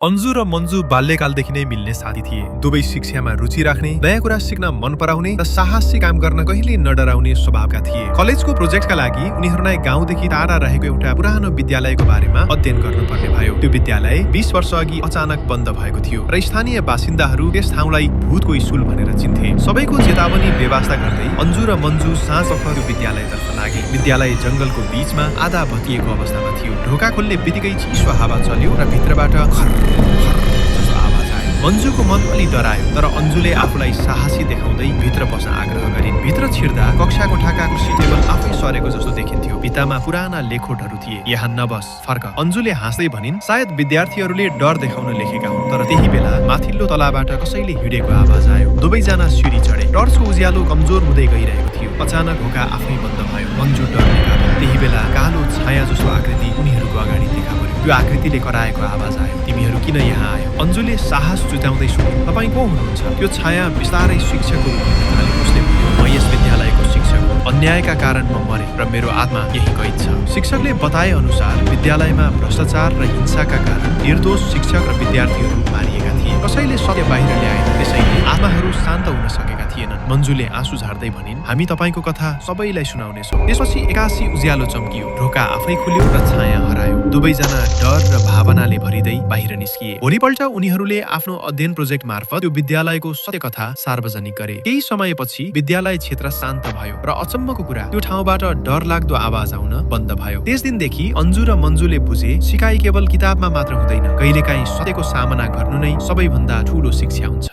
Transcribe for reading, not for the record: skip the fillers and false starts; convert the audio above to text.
अन्जु र मन्जु बाल्यकालदेखि नै मिल्ने साथी थिए। दुवै शिक्षामा रुचि राख्ने, नयाँ कुरा सिक्न मन पराउने र साहसी काम गर्न कहिले नडराउने स्वभावका थिए। कलेजको प्रोजेक्टका लागि उनीहरूलाई गाउँदेखि टाढा रहेको एउटा पुरानो विद्यालयको बारेमा अध्ययन गर्नुपर्ने भयो। त्यो विद्यालय 20 वर्ष अघि अचानक बन्द भएको थियो र स्थानीय बासिन्दाहरू त्यस ठाउँलाई भूतको स्कुल भनेर चिन्थे। सबैको चेतावनी बेवास्ता गर्दै अन्जु र मन्जु साँझपख त्यो विद्यालयतर्फ लागे। विद्यालय जंगलको बीचमा आधा भत्किएको अवस्थामा थियो। ढोका खोल्ने बित्तिकै चिसो हावा चल्यो र भित्रबाट जस्तो आवाज आयो। मन्जुको मन अलि डरायो, तर अन्जुले आफूलाई साहसी देखाउँदै भित्र बस्न आग्रह गरिन्। भित्र छिर्दा कक्षा कोठाका कुर्सी टेबल आफै सरेको जस्तो देखिन्थ्यो। भित्तामा पुराना लेखोटहरू थिए। यहाँ नबस, फर्क। अन्जुले हाँस्दै भनिन्, सायद विद्यार्थीहरूले डर देखाउन लेखेका हुन्। तर त्यही बेला माथिल्लो तलाबाट कसैले हिँडेको आवाज आयो। दुवैजना सिडी चढे। टर्चको उज्यालो कमजोर हुँदै गइरहेको थियो। अचानक ढोका आफै बन्द भयो। मन्जु डरले काँपे। त्यही बेला कालो छाया जस्तो आकृति उनीहरूको अगाडि देखा पर्यो। त्यो आकृतिले कराएको आवाज आयो, तिमीहरू किन यहाँ आयो? अन्जुले साहस जुटाउँदै सोधिन्, तपाईँ को हुनुहुन्छ? त्यो छाया बिस्तारै शिक्षकको रूपमा थाले। उसले भन्यो, म यस विद्यालयको शिक्षक हुँ। अन्यायका कारण म मरे र मेरो आत्मा यही कैद छ। शिक्षकले बताए अनुसार विद्यालयमा भ्रष्टाचार र हिंसाका कारण निर्दोष शिक्षक र विद्यार्थीहरू मारिएका थिए। कसैले सत्य बाहिर ल्याएन, त्यसैले आत्माहरू शान्त हुन सकेका थिएनन्। मन्जुले आँसु झार्दै भनिन्, हामी तपाईँको कथा सबैलाई सुनाउनेछौँ। त्यसपछि एकासी उज्यालो चम्कियो। ढोका आफै खुल्यो र छाया हरायो। दुवैजना डर र भावनाले भरिँदै बाहिर निस्किए। भोलिपल्ट उनीहरूले आफ्नो अध्ययन प्रोजेक्ट मार्फत त्यो विद्यालयको सत्य कथा सार्वजनिक गरे। केही समयपछि विद्यालय क्षेत्र शान्त भयो र अचम्मको कुरा, त्यो ठाउँबाट डरलाग्दो आवाज आउन बन्द भयो। त्यस दिनदेखि अन्जु र मन्जुले बुझे, सिकाइ केवल किताबमा मात्र हुँदैन, कहिलेकाहीँ सत्यको सामना गर्नु नै सबैभन्दा ठूलो शिक्षा हुन्छ।